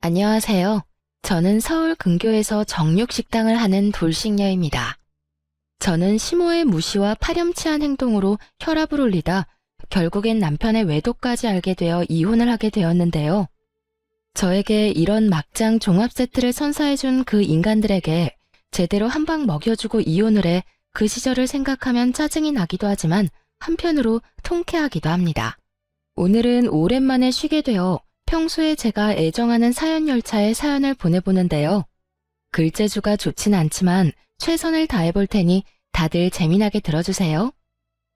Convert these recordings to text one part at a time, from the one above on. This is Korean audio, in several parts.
안녕하세요. 저는 서울 근교에서 정육식당을 하는 돌싱녀입니다. 저는 시모의 무시와 파렴치한 행동으로 혈압을 올리다 결국엔 남편의 외도까지 알게 되어 이혼을 하게 되었는데요. 저에게 이런 막장 종합 세트를 선사해준 그 인간들에게 제대로 한 방 먹여주고 이혼을 해 그 시절을 생각하면 짜증이 나기도 하지만 한편으로 통쾌하기도 합니다. 오늘은 오랜만에 쉬게 되어 평소에 제가 애정하는 사연 열차에 사연을 보내보는데요. 글재주가 좋진 않지만 최선을 다해볼 테니 다들 재미나게 들어주세요.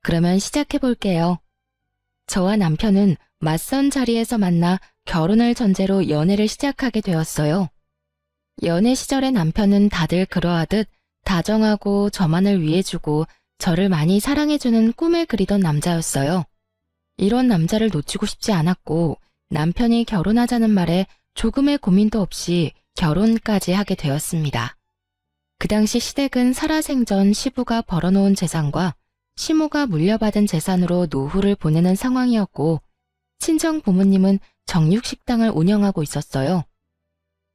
그러면 시작해볼게요. 저와 남편은 맞선 자리에서 만나 결혼을 전제로 연애를 시작하게 되었어요. 연애 시절의 남편은 다들 그러하듯 다정하고 저만을 위해주고 저를 많이 사랑해주는 꿈을 그리던 남자였어요. 이런 남자를 놓치고 싶지 않았고 남편이 결혼하자는 말에 조금의 고민도 없이 결혼까지 하게 되었습니다. 그 당시 시댁은 살아생전 시부가 벌어놓은 재산과 시모가 물려받은 재산으로 노후를 보내는 상황이었고 친정 부모님은 정육식당을 운영하고 있었어요.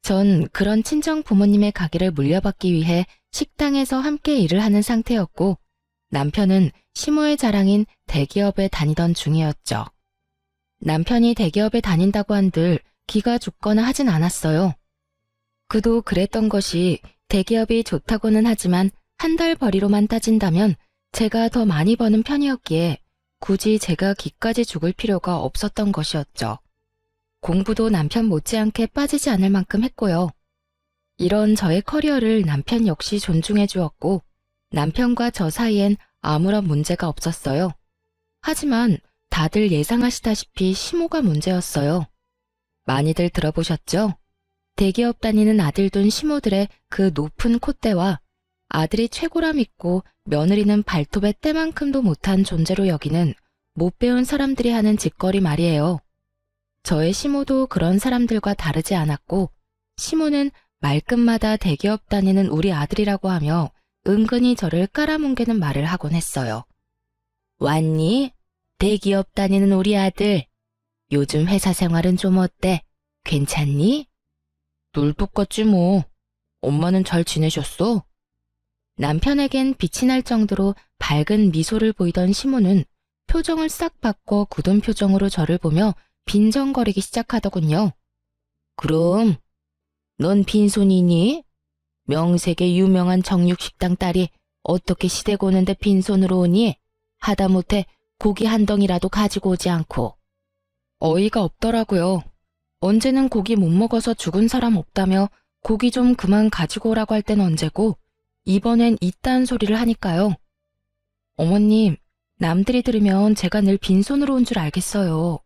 전 그런 친정 부모님의 가게를 물려받기 위해 식당에서 함께 일을 하는 상태였고 남편은 시모의 자랑인 대기업에 다니던 중이었죠. 남편이 대기업에 다닌다고 한들 기가 죽거나 하진 않았어요. 그도 그랬던 것이 대기업이 좋다고는 하지만 한 달 벌이로만 따진다면 제가 더 많이 버는 편이었기에 굳이 제가 기까지 죽을 필요가 없었던 것이었죠. 공부도 남편 못지않게 빠지지 않을 만큼 했고요. 이런 저의 커리어를 남편 역시 존중해 주었고 남편과 저 사이엔 아무런 문제가 없었어요. 하지만 다들 예상하시다시피 시모가 문제였어요. 많이들 들어보셨죠? 대기업 다니는 아들 둔 시모들의 그 높은 콧대와 아들이 최고라 믿고 며느리는 발톱의 때만큼도 못한 존재로 여기는 못 배운 사람들이 하는 짓거리 말이에요. 저의 시모도 그런 사람들과 다르지 않았고 시모는 말끝마다 대기업 다니는 우리 아들이라고 하며 은근히 저를 깔아뭉개는 말을 하곤 했어요. 왔니? 대기업 다니는 우리 아들. 요즘 회사 생활은 좀 어때? 괜찮니? 늘 똑같지 뭐. 엄마는 잘 지내셨어? 남편에겐 빛이 날 정도로 밝은 미소를 보이던 시모는 표정을 싹 바꿔 굳은 표정으로 저를 보며 빈정거리기 시작하더군요. 그럼 넌 빈손이니? 명색의 유명한 정육식당 딸이 어떻게 시댁 오는데 빈손으로 오니? 하다못해 고기 한 덩이라도 가지고 오지 않고. 어이가 없더라고요. 언제는 고기 못 먹어서 죽은 사람 없다며 고기 좀 그만 가지고 오라고 할 땐 언제고 이번엔 이딴 소리를 하니까요. 어머님, 남들이 들으면 제가 늘 빈손으로 온 줄 알겠어요.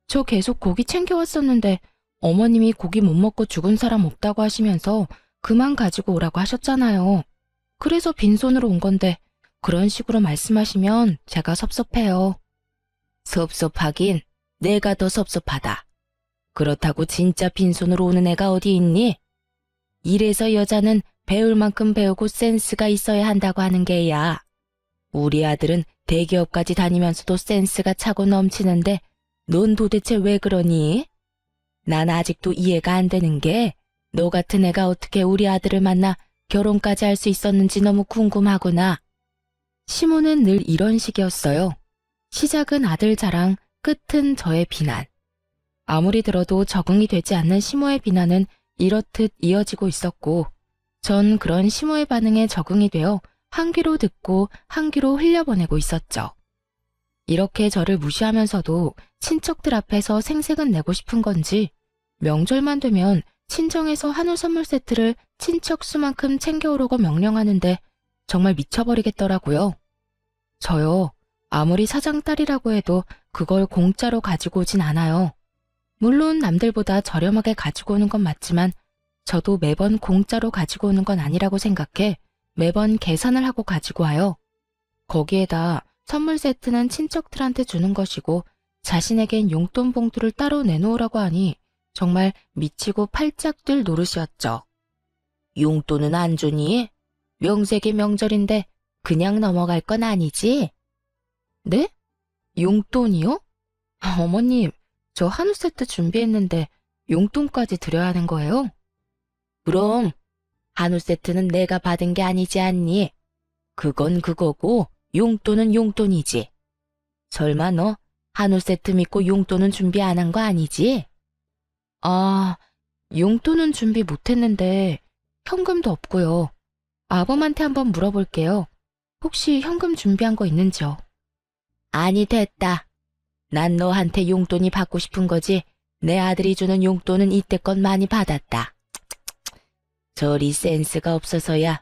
저 계속 고기 챙겨왔었는데 어머님이 고기 못 먹고 죽은 사람 없다고 하시면서 그만 가지고 오라고 하셨잖아요. 그래서 빈손으로 온 건데 그런 식으로 말씀하시면 제가 섭섭해요. 섭섭하긴 내가 더 섭섭하다. 그렇다고 진짜 빈손으로 오는 애가 어디 있니? 이래서 여자는 배울 만큼 배우고 센스가 있어야 한다고 하는 게야. 우리 아들은 대기업까지 다니면서도 센스가 차고 넘치는데 넌 도대체 왜 그러니? 난 아직도 이해가 안 되는 게 너 같은 애가 어떻게 우리 아들을 만나 결혼까지 할 수 있었는지 너무 궁금하구나. 시모는 늘 이런 식이었어요. 시작은 아들 자랑, 끝은 저의 비난. 아무리 들어도 적응이 되지 않는 시모의 비난은 이렇듯 이어지고 있었고 전 그런 시모의 반응에 적응이 되어 한 귀로 듣고 한 귀로 흘려보내고 있었죠. 이렇게 저를 무시하면서도 친척들 앞에서 생색은 내고 싶은 건지 명절만 되면 친정에서 한우 선물 세트를 친척 수만큼 챙겨오라고 명령하는데 정말 미쳐버리겠더라고요. 저요, 아무리 사장 딸이라고 해도 그걸 공짜로 가지고 오진 않아요. 물론 남들보다 저렴하게 가지고 오는 건 맞지만 저도 매번 공짜로 가지고 오는 건 아니라고 생각해 매번 계산을 하고 가지고 와요. 거기에다 선물 세트는 친척들한테 주는 것이고 자신에겐 용돈 봉투를 따로 내놓으라고 하니 정말 미치고 팔짝 뛸 노릇이었죠. 용돈은 안 주니? 명색의 명절인데 그냥 넘어갈 건 아니지? 네? 용돈이요? 어머님, 저 한우 세트 준비했는데 용돈까지 드려야 하는 거예요? 그럼 한우 세트는 내가 받은 게 아니지 않니? 그건 그거고 용돈은 용돈이지. 설마 너 한우 세트 믿고 용돈은 준비 안 한 거 아니지? 아, 용돈은 준비 못했는데 현금도 없고요. 아범한테 한번 물어볼게요. 혹시 현금 준비한 거 있는지요? 아니, 됐다. 난 너한테 용돈이 받고 싶은 거지. 내 아들이 주는 용돈은 이때껏 많이 받았다. 저리 센스가 없어서야.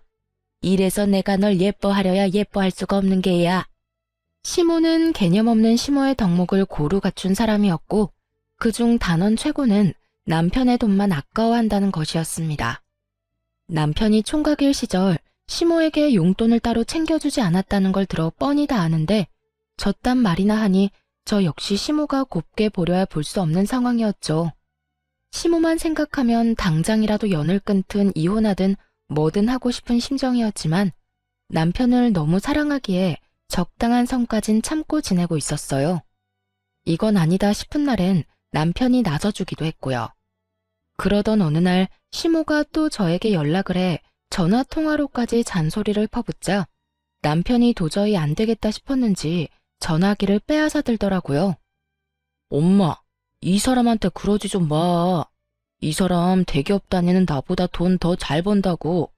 이래서 내가 널 예뻐하려야 예뻐할 수가 없는 게야. 시모는 개념 없는 시모의 덕목을 고루 갖춘 사람이었고 그중 단원 최고는 남편의 돈만 아까워한다는 것이었습니다. 남편이 총각일 시절 시모에게 용돈을 따로 챙겨주지 않았다는 걸 들어 뻔히 다 아는데 저딴 말이나 하니 저 역시 시모가 곱게 보려야 볼 수 없는 상황이었죠. 시모만 생각하면 당장이라도 연을 끊든 이혼하든 뭐든 하고 싶은 심정이었지만 남편을 너무 사랑하기에 적당한 선까진 참고 지내고 있었어요. 이건 아니다 싶은 날엔 남편이 나서주기도 했고요. 그러던 어느 날 시모가 또 저에게 연락을 해 전화통화로까지 잔소리를 퍼붓자 남편이 도저히 안 되겠다 싶었는지 전화기를 빼앗아 들더라고요. 엄마, 이 사람한테 그러지 좀 마. 이 사람 대기업 다니는 나보다 돈 더 잘 번다고.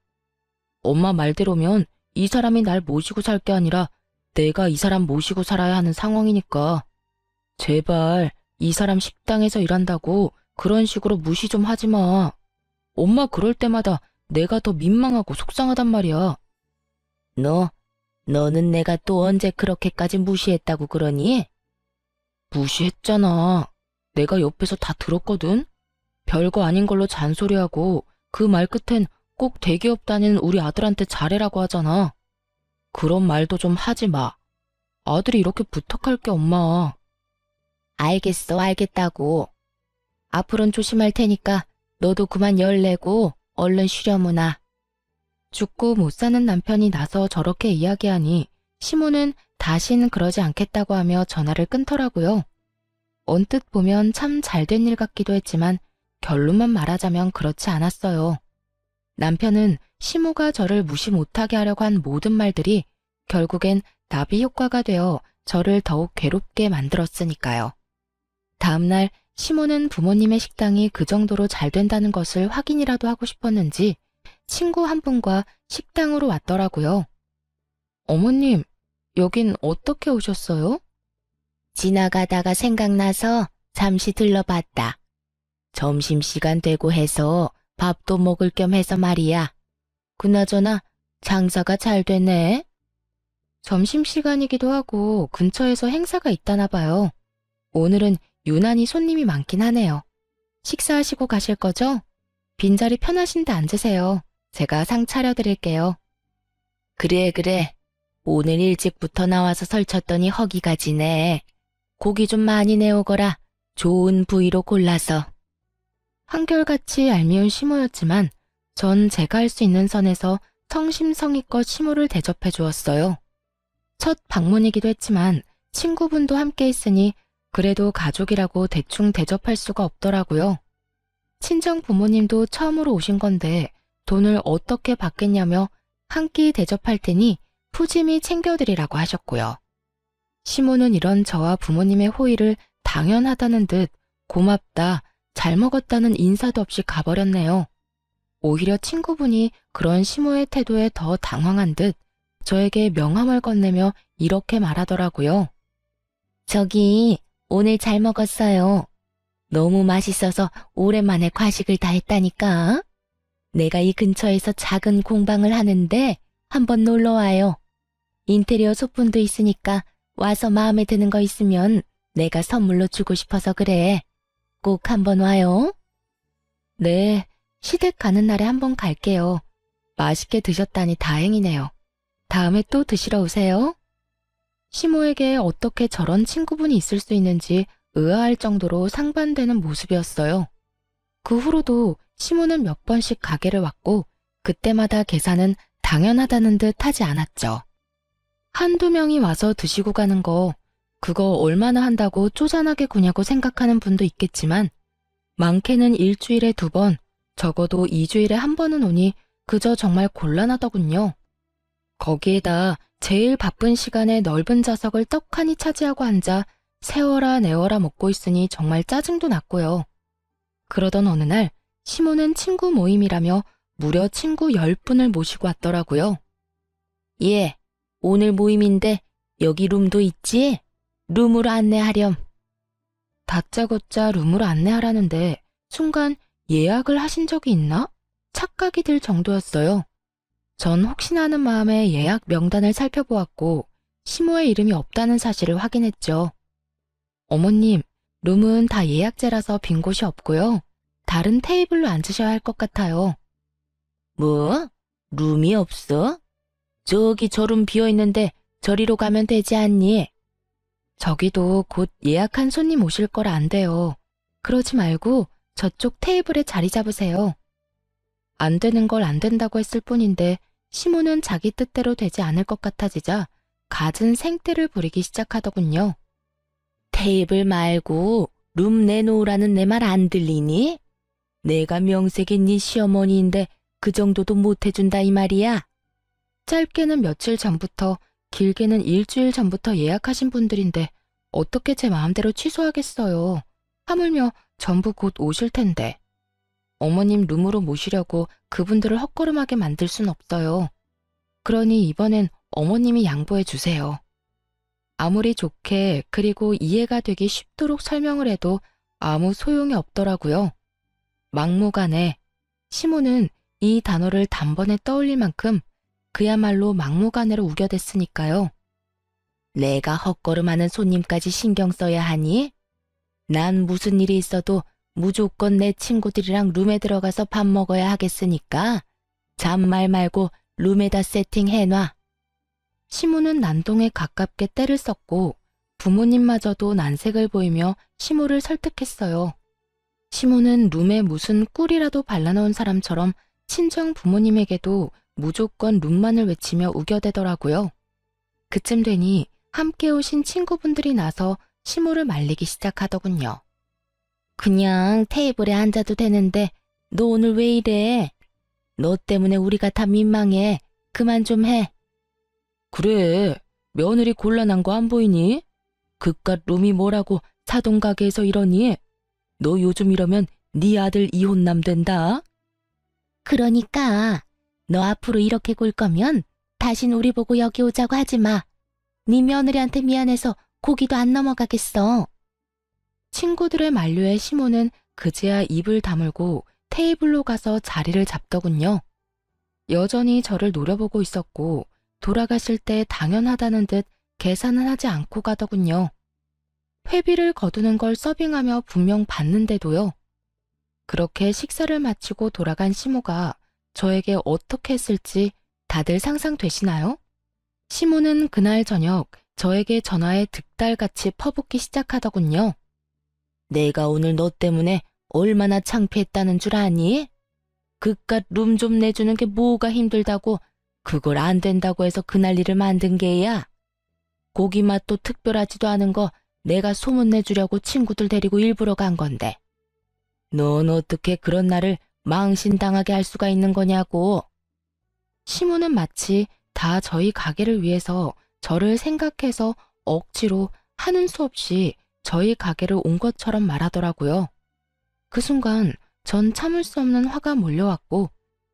엄마 말대로면 이 사람이 날 모시고 살 게 아니라 내가 이 사람 모시고 살아야 하는 상황이니까. 제발 이 사람 식당에서 일한다고 그런 식으로 무시 좀 하지 마. 엄마 그럴 때마다 내가 더 민망하고 속상하단 말이야. 너는 내가 또 언제 그렇게까지 무시했다고 그러니? 무시했잖아. 내가 옆에서 다 들었거든. 별거 아닌 걸로 잔소리하고 그 말 끝엔 꼭 대기업 다니는 우리 아들한테 잘해라고 하잖아. 그런 말도 좀 하지 마. 아들이 이렇게 부탁할게 엄마. 알겠어, 알겠다고. 앞으로는 조심할 테니까 너도 그만 열내고 얼른 쉬려무나. 죽고 못 사는 남편이 나서 저렇게 이야기하니 시모는 다신 그러지 않겠다고 하며 전화를 끊더라고요. 언뜻 보면 참 잘된 일 같기도 했지만 결론만 말하자면 그렇지 않았어요. 남편은 시모가 저를 무시 못하게 하려고 한 모든 말들이 결국엔 나비 효과가 되어 저를 더욱 괴롭게 만들었으니까요. 다음날 시모는 부모님의 식당이 그 정도로 잘 된다는 것을 확인이라도 하고 싶었는지 친구 한 분과 식당으로 왔더라고요. 어머님, 여긴 어떻게 오셨어요? 지나가다가 생각나서 잠시 들러봤다. 점심시간 되고 해서 밥도 먹을 겸 해서 말이야. 그나저나 장사가 잘 되네. 점심시간이기도 하고 근처에서 행사가 있다나 봐요. 오늘은 유난히 손님이 많긴 하네요. 식사하시고 가실 거죠? 빈자리 편하신데 앉으세요. 제가 상 차려드릴게요. 그래. 오늘 일찍부터 나와서 설쳤더니 허기가 지네. 고기 좀 많이 내오거라. 좋은 부위로 골라서. 한결같이 얄미운 시모였지만 전 제가 할 수 있는 선에서 성심성의껏 시모를 대접해 주었어요. 첫 방문이기도 했지만 친구분도 함께 있으니 그래도 가족이라고 대충 대접할 수가 없더라고요. 친정 부모님도 처음으로 오신 건데 돈을 어떻게 받겠냐며 한 끼 대접할 테니 푸짐히 챙겨드리라고 하셨고요. 시모는 이런 저와 부모님의 호의를 당연하다는 듯 고맙다, 잘 먹었다는 인사도 없이 가버렸네요. 오히려 친구분이 그런 시모의 태도에 더 당황한 듯 저에게 명함을 건네며 이렇게 말하더라고요. 저기, 오늘 잘 먹었어요. 너무 맛있어서 오랜만에 과식을 다 했다니까. 내가 이 근처에서 작은 공방을 하는데 한번 놀러 와요. 인테리어 소품도 있으니까 와서 마음에 드는 거 있으면 내가 선물로 주고 싶어서 그래. 꼭 한번 와요. 네, 시댁 가는 날에 한번 갈게요. 맛있게 드셨다니 다행이네요. 다음에 또 드시러 오세요. 시모에게 어떻게 저런 친구분이 있을 수 있는지 의아할 정도로 상반되는 모습이었어요. 그 후로도 시모는 몇 번씩 가게를 왔고 그때마다 계산은 당연하다는 듯 하지 않았죠. 한두 명이 와서 드시고 가는 거 그거 얼마나 한다고 쪼잔하게 구냐고 생각하는 분도 있겠지만 많게는 일주일에 2번, 적어도 2주일에 1번은 오니 그저 정말 곤란하더군요. 거기에다 제일 바쁜 시간에 넓은 좌석을 떡하니 차지하고 앉아 세워라 내워라 먹고 있으니 정말 짜증도 났고요. 그러던 어느 날 시모는 친구 모임이라며 무려 친구 10분을 모시고 왔더라고요. 예, 오늘 모임인데 여기 룸도 있지? 룸으로 안내하렴. 다짜고짜 룸으로 안내하라는데 순간 예약을 하신 적이 있나? 착각이 들 정도였어요. 전 혹시나 하는 마음에 예약 명단을 살펴보았고 시모의 이름이 없다는 사실을 확인했죠. 어머님, 룸은 다 예약제라서 빈 곳이 없고요. 다른 테이블로 앉으셔야 할 것 같아요. 뭐? 룸이 없어? 저기 저 룸 비어있는데 저리로 가면 되지 않니? 저기도 곧 예약한 손님 오실 거라 안 돼요. 그러지 말고 저쪽 테이블에 자리 잡으세요. 안 되는 걸 안 된다고 했을 뿐인데 시모는 자기 뜻대로 되지 않을 것 같아지자 갖은 생떼를 부리기 시작하더군요. 테이블 말고 룸 내놓으라는 내 말 안 들리니? 내가 명색이 네 시어머니인데 그 정도도 못 해준다 이 말이야. 짧게는 며칠 전부터 길게는 일주일 전부터 예약하신 분들인데 어떻게 제 마음대로 취소하겠어요. 하물며 전부 곧 오실 텐데. 어머님 룸으로 모시려고 그분들을 헛걸음하게 만들 순 없어요. 그러니 이번엔 어머님이 양보해 주세요. 아무리 좋게 그리고 이해가 되기 쉽도록 설명을 해도 아무 소용이 없더라고요. 막무가내. 시모는 이 단어를 단번에 떠올릴 만큼 그야말로 막무가내로 우겨댔으니까요. 내가 헛걸음하는 손님까지 신경 써야 하니? 난 무슨 일이 있어도 무조건 내 친구들이랑 룸에 들어가서 밥 먹어야 하겠으니까 잔말 말고 룸에다 세팅해놔. 시모는 난동에 가깝게 때를 썼고 부모님마저도 난색을 보이며 시모를 설득했어요. 시모는 룸에 무슨 꿀이라도 발라놓은 사람처럼 친정 부모님에게도 무조건 룸만을 외치며 우겨대더라고요. 그쯤 되니 함께 오신 친구분들이 나서 시모를 말리기 시작하더군요. 그냥 테이블에 앉아도 되는데 너 오늘 왜 이래? 너 때문에 우리가 다 민망해. 그만 좀 해. 그래, 며느리 곤란한 거 안 보이니? 그깟 룸이 뭐라고 사돈가게에서 이러니? 너 요즘 이러면 네 아들 이혼남 된다. 그러니까 너 앞으로 이렇게 굴 거면 다신 우리 보고 여기 오자고 하지 마. 네 며느리한테 미안해서 고기도 안 넘어가겠어. 친구들의 만류에 시모는 그제야 입을 다물고 테이블로 가서 자리를 잡더군요. 여전히 저를 노려보고 있었고 돌아가실 때 당연하다는 듯 계산은 하지 않고 가더군요. 회비를 거두는 걸 서빙하며 분명 받는데도요. 그렇게 식사를 마치고 돌아간 시모가 저에게 어떻게 했을지 다들 상상되시나요? 시모는 그날 저녁 저에게 전화에 득달같이 퍼붓기 시작하더군요. 내가 오늘 너 때문에 얼마나 창피했다는 줄 아니? 그깟 룸 좀 내주는 게 뭐가 힘들다고 그걸 안 된다고 해서 그 난리를 만든 게야. 고기 맛도 특별하지도 않은 거 내가 소문내주려고 친구들 데리고 일부러 간 건데. 넌 어떻게 그런 날을 망신당하게 할 수가 있는 거냐고. 시모는 마치 다 저희 가게를 위해서 저를 생각해서 억지로 하는 수 없이 저희 가게를 온 것처럼 말하더라고요. 그 순간 전 참을 수 없는 화가 몰려왔고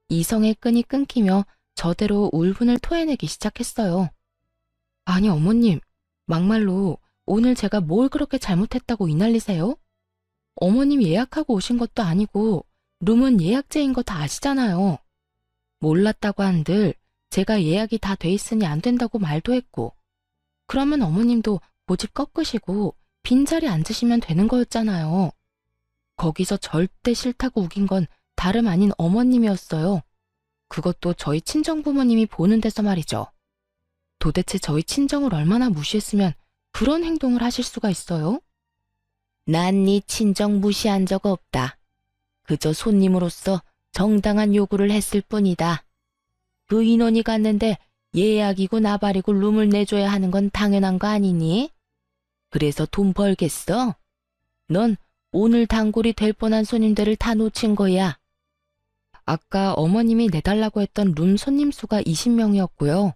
이성의 끈이 끊기며 저대로 울분을 토해내기 시작했어요. 아니 어머님, 막말로 오늘 제가 뭘 그렇게 잘못했다고 이 난리세요? 어머님 예약하고 오신 것도 아니고 룸은 예약제인 거 다 아시잖아요. 몰랐다고 한들 제가 예약이 다 돼 있으니 안 된다고 말도 했고 그러면 어머님도 고집 꺾으시고 빈자리 앉으시면 되는 거였잖아요. 거기서 절대 싫다고 우긴 건 다름 아닌 어머님이었어요. 그것도 저희 친정부모님이 보는 데서 말이죠. 도대체 저희 친정을 얼마나 무시했으면 그런 행동을 하실 수가 있어요? 난 네 친정 무시한 적 없다. 그저 손님으로서 정당한 요구를 했을 뿐이다. 그 인원이 갔는데 예약이고 나발이고 룸을 내줘야 하는 건 당연한 거 아니니? 그래서 돈 벌겠어? 넌 오늘 단골이 될 뻔한 손님들을 다 놓친 거야. 아까 어머님이 내달라고 했던 룸 손님 수가 20명이었고요.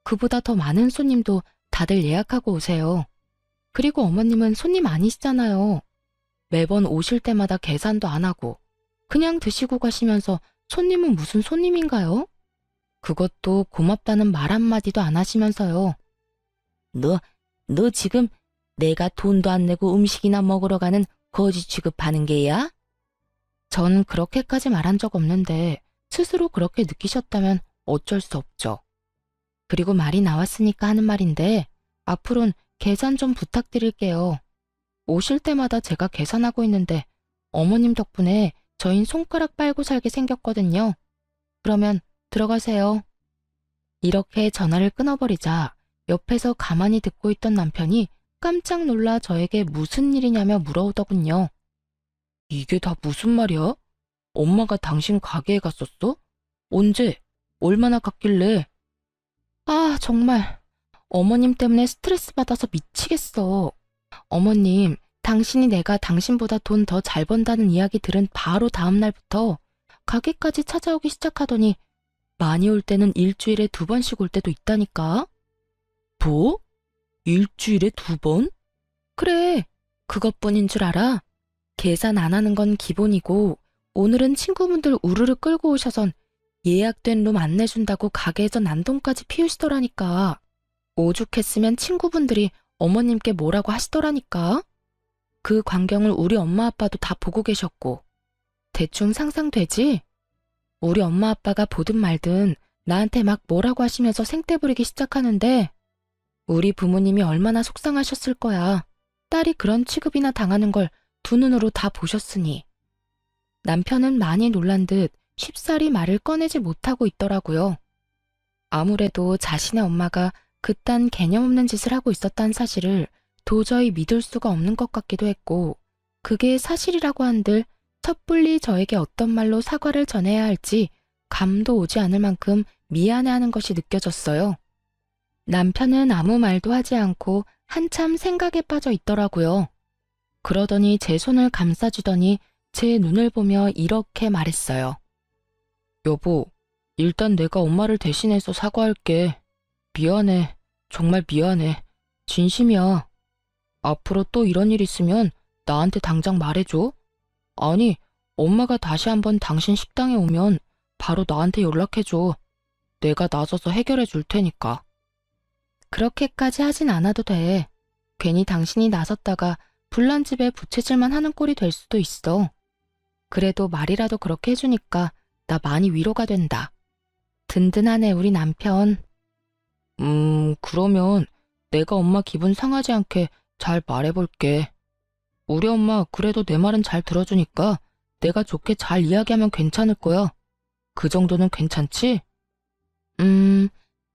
그보다 더 많은 손님도 다들 예약하고 오세요. 그리고 어머님은 손님 아니시잖아요. 매번 오실 때마다 계산도 안 하고 그냥 드시고 가시면서 손님은 무슨 손님인가요? 그것도 고맙다는 말 한마디도 안 하시면서요. 너 지금 내가 돈도 안 내고 음식이나 먹으러 가는 거지 취급하는 게야? 전 그렇게까지 말한 적 없는데 스스로 그렇게 느끼셨다면 어쩔 수 없죠. 그리고 말이 나왔으니까 하는 말인데 앞으로는 계산 좀 부탁드릴게요. 오실 때마다 제가 계산하고 있는데 어머님 덕분에 저흰 손가락 빨고 살게 생겼거든요. 그러면 들어가세요. 이렇게 전화를 끊어버리자 옆에서 가만히 듣고 있던 남편이 깜짝 놀라 저에게 무슨 일이냐며 물어오더군요. 이게 다 무슨 말이야? 엄마가 당신 가게에 갔었어? 언제? 얼마나 갔길래? 아, 정말. 어머님 때문에 스트레스 받아서 미치겠어. 어머님, 당신이 내가 당신보다 돈 더 잘 번다는 이야기 들은 바로 다음 날부터 가게까지 찾아오기 시작하더니 많이 올 때는 일주일에 2번씩 올 때도 있다니까. 뭐? 일주일에 2번? 그래, 그것뿐인 줄 알아? 계산 안 하는 건 기본이고 오늘은 친구분들 우르르 끌고 오셔선 예약된 룸 안 내준다고 가게에서 난동까지 피우시더라니까. 오죽했으면 친구분들이 어머님께 뭐라고 하시더라니까. 그 광경을 우리 엄마 아빠도 다 보고 계셨고. 대충 상상되지? 우리 엄마 아빠가 보든 말든 나한테 막 뭐라고 하시면서 생떼 부리기 시작하는데 우리 부모님이 얼마나 속상하셨을 거야. 딸이 그런 취급이나 당하는 걸 두 눈으로 다 보셨으니. 남편은 많이 놀란 듯 쉽사리 말을 꺼내지 못하고 있더라고요. 아무래도 자신의 엄마가 그딴 개념 없는 짓을 하고 있었다는 사실을 도저히 믿을 수가 없는 것 같기도 했고 그게 사실이라고 한들 섣불리 저에게 어떤 말로 사과를 전해야 할지 감도 오지 않을 만큼 미안해하는 것이 느껴졌어요. 남편은 아무 말도 하지 않고 한참 생각에 빠져 있더라고요. 그러더니 제 손을 감싸주더니 제 눈을 보며 이렇게 말했어요. 여보, 일단 내가 엄마를 대신해서 사과할게. 미안해. 정말 미안해. 진심이야. 앞으로 또 이런 일 있으면 나한테 당장 말해줘. 아니, 엄마가 다시 한번 당신 식당에 오면 바로 나한테 연락해줘. 내가 나서서 해결해 줄 테니까. 그렇게까지 하진 않아도 돼. 괜히 당신이 나섰다가 불난집에 부채질만 하는 꼴이 될 수도 있어. 그래도 말이라도 그렇게 해주니까 나 많이 위로가 된다. 든든하네 우리 남편. 그러면 내가 엄마 기분 상하지 않게 잘 말해볼게. 우리 엄마 그래도 내 말은 잘 들어주니까 내가 좋게 잘 이야기하면 괜찮을 거야. 그 정도는 괜찮지?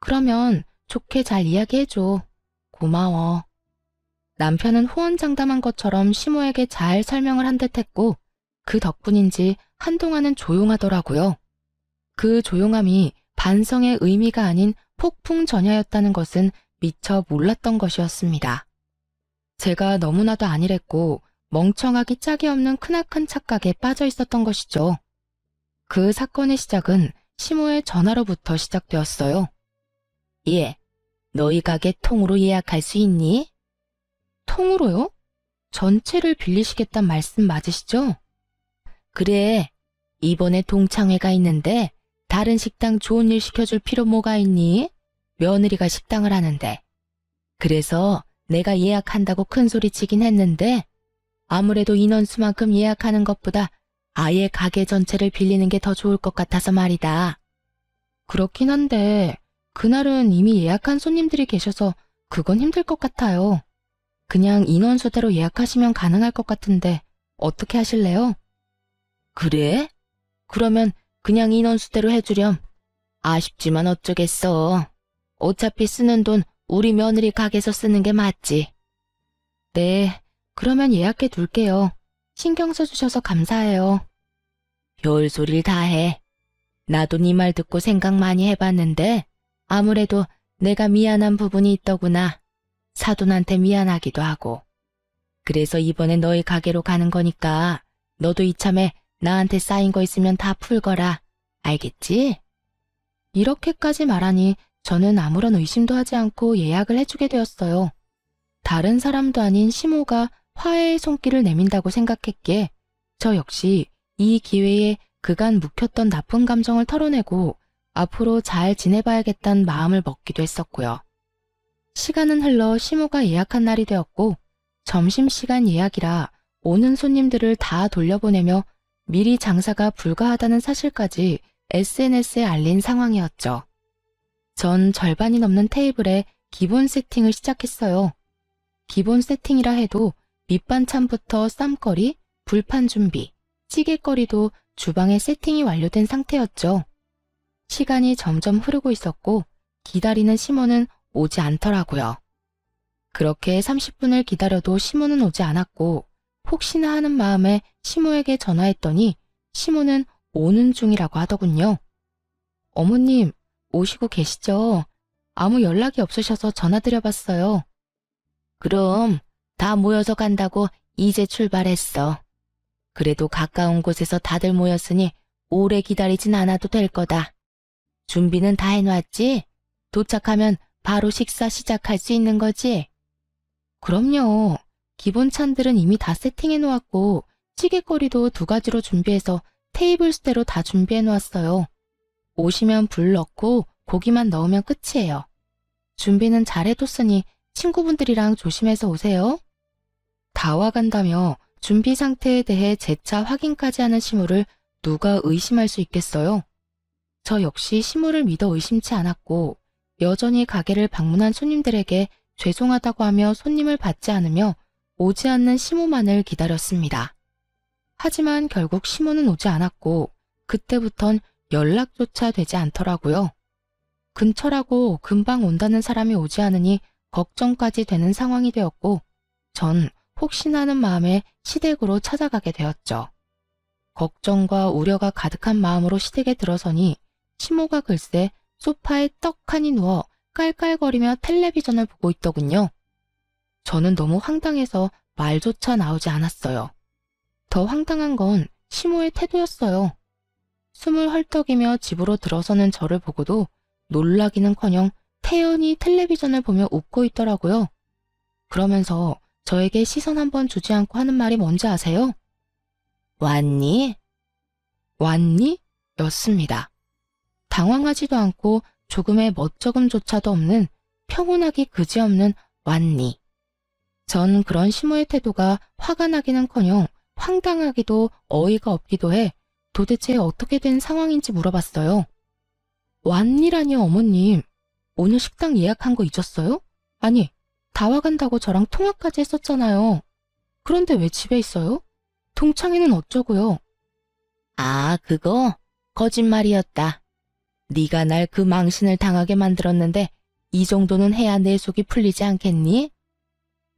그러면 좋게 잘 이야기해줘. 고마워. 남편은 호언장담한 것처럼 시모에게 잘 설명을 한 듯 했고 그 덕분인지 한동안은 조용하더라고요. 그 조용함이 반성의 의미가 아닌 폭풍 전야였다는 것은 미처 몰랐던 것이었습니다. 제가 너무나도 안일했고 멍청하기 짝이 없는 크나큰 착각에 빠져 있었던 것이죠. 그 사건의 시작은 시모의 전화로부터 시작되었어요. 예, 너희 가게 통으로 예약할 수 있니? 통으로요? 전체를 빌리시겠단 말씀 맞으시죠? 그래, 이번에 동창회가 있는데 다른 식당 좋은 일 시켜줄 필요 뭐가 있니? 며느리가 식당을 하는데. 그래서 내가 예약한다고 큰소리치긴 했는데 아무래도 인원수만큼 예약하는 것보다 아예 가게 전체를 빌리는 게 더 좋을 것 같아서 말이다. 그렇긴 한데 그날은 이미 예약한 손님들이 계셔서 그건 힘들 것 같아요. 그냥 인원수대로 예약하시면 가능할 것 같은데 어떻게 하실래요? 그래? 그러면 그냥 인원수대로 해주렴. 아쉽지만 어쩌겠어. 어차피 쓰는 돈 우리 며느리 가게에서 쓰는 게 맞지. 네, 그러면 예약해 둘게요. 신경 써주셔서 감사해요. 별소리를 다 해. 나도 네 말 듣고 생각 많이 해봤는데 아무래도 내가 미안한 부분이 있더구나. 사돈한테 미안하기도 하고. 그래서 이번에 너희 가게로 가는 거니까 너도 이참에 나한테 쌓인 거 있으면 다 풀거라. 알겠지? 이렇게까지 말하니 저는 아무런 의심도 하지 않고 예약을 해주게 되었어요. 다른 사람도 아닌 시모가 화해의 손길을 내민다고 생각했기에 저 역시 이 기회에 그간 묵혔던 나쁜 감정을 털어내고 앞으로 잘 지내봐야겠다는 마음을 먹기도 했었고요. 시간은 흘러 시모가 예약한 날이 되었고 점심시간 예약이라 오는 손님들을 다 돌려보내며 미리 장사가 불가하다는 사실까지 SNS에 알린 상황이었죠. 전 절반이 넘는 테이블에 기본 세팅을 시작했어요. 기본 세팅이라 해도 밑반찬부터 쌈거리, 불판 준비, 찌개거리도 주방에 세팅이 완료된 상태였죠. 시간이 점점 흐르고 있었고 기다리는 시모는 오지 않더라고요. 그렇게 30분을 기다려도 시모는 오지 않았고 혹시나 하는 마음에 시모에게 전화했더니 시모는 오는 중이라고 하더군요. 어머님, 오시고 계시죠? 아무 연락이 없으셔서 전화드려봤어요. 그럼 다 모여서 간다고 이제 출발했어. 그래도 가까운 곳에서 다들 모였으니 오래 기다리진 않아도 될 거다. 준비는 다 해놨지? 도착하면 바로 식사 시작할 수 있는 거지? 그럼요. 기본 찬들은 이미 다 세팅해 놓았고 찌개거리도 2가지로 준비해서 테이블 수대로 다 준비해 놓았어요. 오시면 불 넣고 고기만 넣으면 끝이에요. 준비는 잘 해뒀으니 친구분들이랑 조심해서 오세요. 다 와간다며 준비 상태에 대해 재차 확인까지 하는 시모를 누가 의심할 수 있겠어요? 저 역시 시모를 믿어 의심치 않았고 여전히 가게를 방문한 손님들에게 죄송하다고 하며 손님을 받지 않으며 오지 않는 시모만을 기다렸습니다. 하지만 결국 시모는 오지 않았고 그때부턴 연락조차 되지 않더라고요. 근처라고 금방 온다는 사람이 오지 않으니 걱정까지 되는 상황이 되었고 전 혹시나 하는 마음에 시댁으로 찾아가게 되었죠. 걱정과 우려가 가득한 마음으로 시댁에 들어서니 시모가 글쎄 소파에 떡하니 누워 깔깔거리며 텔레비전을 보고 있더군요. 저는 너무 황당해서 말조차 나오지 않았어요. 더 황당한 건 시모의 태도였어요. 숨을 헐떡이며 집으로 들어서는 저를 보고도 놀라기는커녕 태연히 텔레비전을 보며 웃고 있더라고요. 그러면서 저에게 시선 한번 주지 않고 하는 말이 뭔지 아세요? 왔니? 왔니? 였습니다. 당황하지도 않고 조금의 멋쩍음조차도 없는 평온하기 그지없는 왔니. 전 그런 시모의 태도가 화가 나기는커녕 황당하기도 어이가 없기도 해 도대체 어떻게 된 상황인지 물어봤어요. 왔니라니요, 어머님. 오늘 식당 예약한 거 잊었어요? 아니, 다 와간다고 저랑 통화까지 했었잖아요. 그런데 왜 집에 있어요? 동창회는 어쩌고요? 아, 그거? 거짓말이었다. 네가 날 그 망신을 당하게 만들었는데 이 정도는 해야 내 속이 풀리지 않겠니?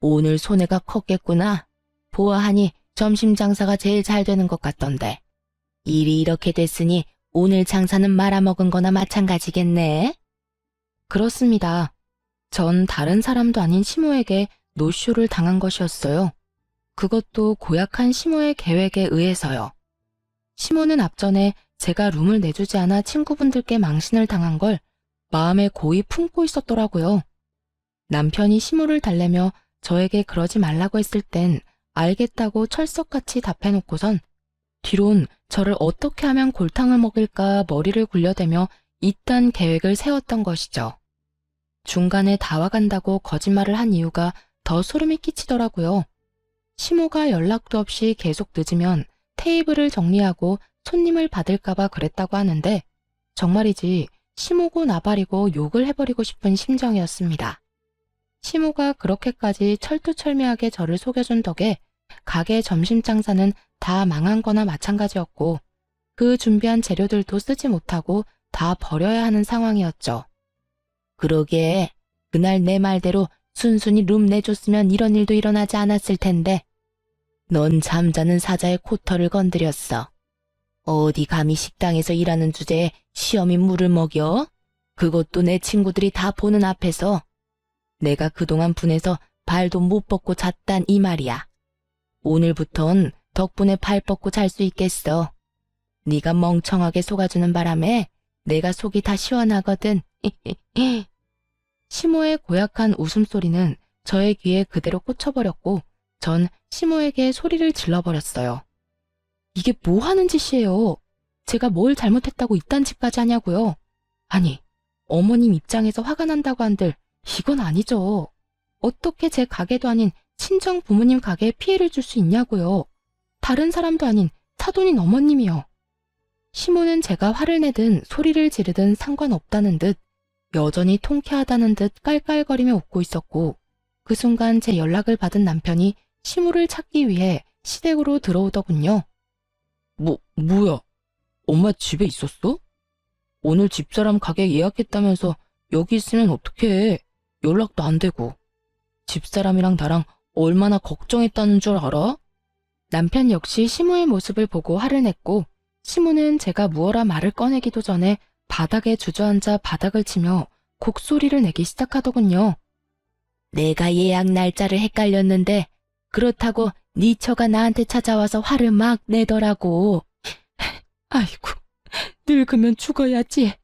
오늘 손해가 컸겠구나. 보아하니 점심 장사가 제일 잘 되는 것 같던데. 일이 이렇게 됐으니 오늘 장사는 말아먹은 거나 마찬가지겠네. 그렇습니다. 전 다른 사람도 아닌 시모에게 노쇼를 당한 것이었어요. 그것도 고약한 시모의 계획에 의해서요. 시모는 앞전에 제가 룸을 내주지 않아 친구분들께 망신을 당한 걸 마음에 고이 품고 있었더라고요. 남편이 시모를 달래며 저에게 그러지 말라고 했을 땐 알겠다고 철석같이 답해놓고선 뒤론 저를 어떻게 하면 골탕을 먹일까 머리를 굴려대며 이딴 계획을 세웠던 것이죠. 중간에 다 와간다고 거짓말을 한 이유가 더 소름이 끼치더라고요. 시모가 연락도 없이 계속 늦으면 테이블을 정리하고 손님을 받을까봐 그랬다고 하는데 정말이지 시모고 나발이고 욕을 해버리고 싶은 심정이었습니다. 시모가 그렇게까지 철두철미하게 저를 속여준 덕에 가게 점심 장사는 다 망한 거나 마찬가지였고 그 준비한 재료들도 쓰지 못하고 다 버려야 하는 상황이었죠. 그러게 그날 내 말대로 순순히 룸 내줬으면 이런 일도 일어나지 않았을 텐데 넌 잠자는 사자의 코털을 건드렸어. 어디 감히 식당에서 일하는 주제에 시험이 물을 먹여? 그것도 내 친구들이 다 보는 앞에서. 내가 그동안 분해서 발도 못 뻗고 잤단 이 말이야. 오늘부턴 덕분에 발 뻗고 잘 수 있겠어. 네가 멍청하게 속아주는 바람에 내가 속이 다 시원하거든. 시모의 고약한 웃음소리는 저의 귀에 그대로 꽂혀버렸고 전 시모에게 소리를 질러버렸어요. 이게 뭐 하는 짓이에요? 제가 뭘 잘못했다고 이딴 짓까지 하냐고요? 아니, 어머님 입장에서 화가 난다고 한들 이건 아니죠. 어떻게 제 가게도 아닌 친정 부모님 가게에 피해를 줄 수 있냐고요. 다른 사람도 아닌 사돈인 어머님이요. 시모는 제가 화를 내든 소리를 지르든 상관없다는 듯 여전히 통쾌하다는 듯 깔깔거리며 웃고 있었고 그 순간 제 연락을 받은 남편이 시모를 찾기 위해 시댁으로 들어오더군요. 뭐야? 엄마 집에 있었어? 오늘 집사람 가게 예약했다면서 여기 있으면 어떡해. 연락도 안 되고. 집사람이랑 나랑 얼마나 걱정했다는 줄 알아? 남편 역시 시모의 모습을 보고 화를 냈고 시모는 제가 무어라 말을 꺼내기도 전에 바닥에 주저앉아 바닥을 치며 곡소리를 내기 시작하더군요. 내가 예약 날짜를 헷갈렸는데 그렇다고 네 처가 나한테 찾아와서 화를 막 내더라고. 아이고, 늙으면 죽어야지.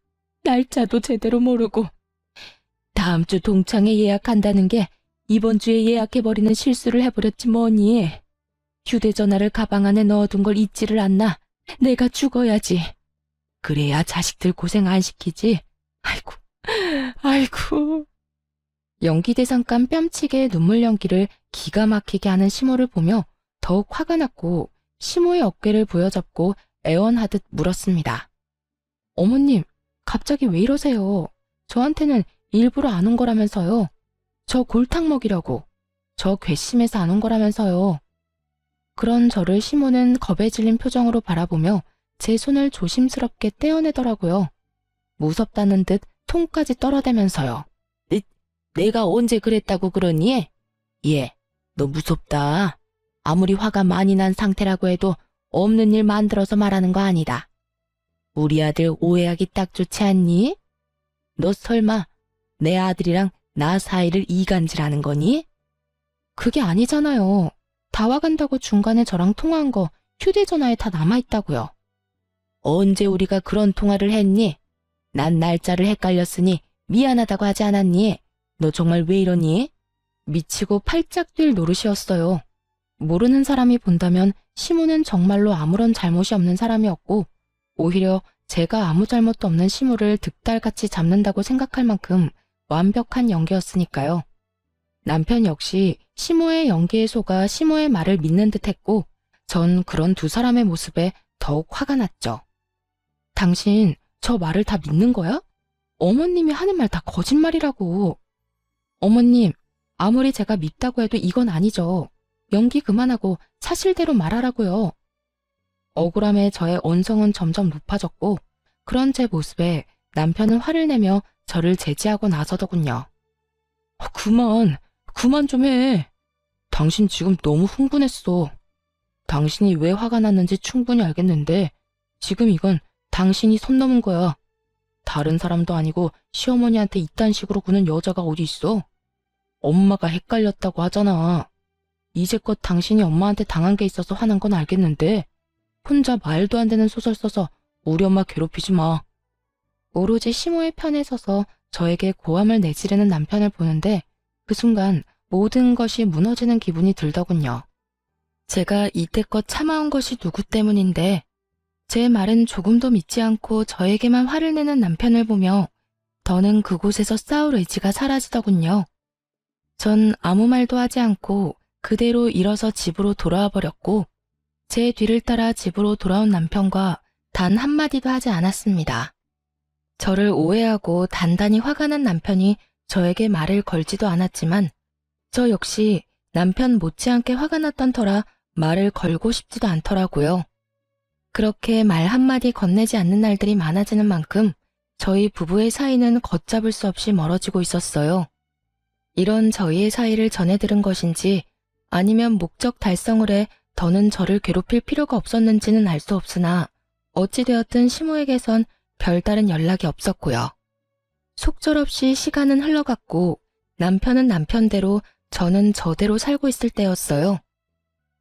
날짜도 제대로 모르고. 다음 주 동창회 예약한다는 게 이번 주에 예약해버리는 실수를 해버렸지 뭐니. 휴대전화를 가방 안에 넣어둔 걸 잊지를 않나. 내가 죽어야지. 그래야 자식들 고생 안 시키지. 아이고. 연기 대상감 뺨치게 눈물 연기를 기가 막히게 하는 시모를 보며 더욱 화가 났고 시모의 어깨를 부여잡고 애원하듯 물었습니다. 어머님, 갑자기 왜 이러세요? 저한테는 일부러 안 온 거라면서요. 저 골탕 먹이려고. 저 괘씸해서 안 온 거라면서요. 그런 저를 시모는 겁에 질린 표정으로 바라보며 제 손을 조심스럽게 떼어내더라고요. 무섭다는 듯 통까지 떨어대면서요. 내가 언제 그랬다고 그러니? 예, 너 무섭다. 아무리 화가 많이 난 상태라고 해도 없는 일 만들어서 말하는 거 아니다. 우리 아들 오해하기 딱 좋지 않니? 너 설마 내 아들이랑 나 사이를 이간질하는 거니? 그게 아니잖아요. 다 와간다고 중간에 저랑 통화한 거 휴대전화에 다 남아있다고요. 언제 우리가 그런 통화를 했니? 난 날짜를 헷갈렸으니 미안하다고 하지 않았니? 너 정말 왜 이러니? 미치고 팔짝 뛸 노릇이었어요. 모르는 사람이 본다면 시모는 정말로 아무런 잘못이 없는 사람이었고 오히려 제가 아무 잘못도 없는 시모를 득달같이 잡는다고 생각할 만큼 완벽한 연기였으니까요. 남편 역시 시모의 연기에 속아 시모의 말을 믿는 듯했고 전 그런 두 사람의 모습에 더욱 화가 났죠. 당신 저 말을 다 믿는 거야? 어머님이 하는 말 다 거짓말이라고. 어머님, 아무리 제가 밉다고 해도 이건 아니죠. 연기 그만하고 사실대로 말하라고요. 억울함에 저의 언성은 점점 높아졌고 그런 제 모습에 남편은 화를 내며 저를 제지하고 나서더군요. 그만 좀 해. 당신 지금 너무 흥분했어. 당신이 왜 화가 났는지 충분히 알겠는데 지금 이건 당신이 선 넘은 거야. 다른 사람도 아니고 시어머니한테 이딴 식으로 구는 여자가 어디 있어? 엄마가 헷갈렸다고 하잖아. 이제껏 당신이 엄마한테 당한 게 있어서 화난 건 알겠는데 혼자 말도 안 되는 소설 써서 우리 엄마 괴롭히지 마. 오로지 시모의 편에 서서 저에게 고함을 내지르는 남편을 보는데 그 순간 모든 것이 무너지는 기분이 들더군요. 제가 이때껏 참아온 것이 누구 때문인데 제 말은 조금도 믿지 않고 저에게만 화를 내는 남편을 보며 더는 그곳에서 싸울 의지가 사라지더군요. 전 아무 말도 하지 않고 그대로 일어서 집으로 돌아와 버렸고 제 뒤를 따라 집으로 돌아온 남편과 단 한마디도 하지 않았습니다. 저를 오해하고 단단히 화가 난 남편이 저에게 말을 걸지도 않았지만 저 역시 남편 못지않게 화가 났던 터라 말을 걸고 싶지도 않더라고요. 그렇게 말 한마디 건네지 않는 날들이 많아지는 만큼 저희 부부의 사이는 걷잡을 수 없이 멀어지고 있었어요. 이런 저희의 사이를 전해 들은 것인지 아니면 목적 달성을 해 더는 저를 괴롭힐 필요가 없었는지는 알 수 없으나 어찌되었든 시모에게선 별다른 연락이 없었고요. 속절없이 시간은 흘러갔고 남편은 남편대로 저는 저대로 살고 있을 때였어요.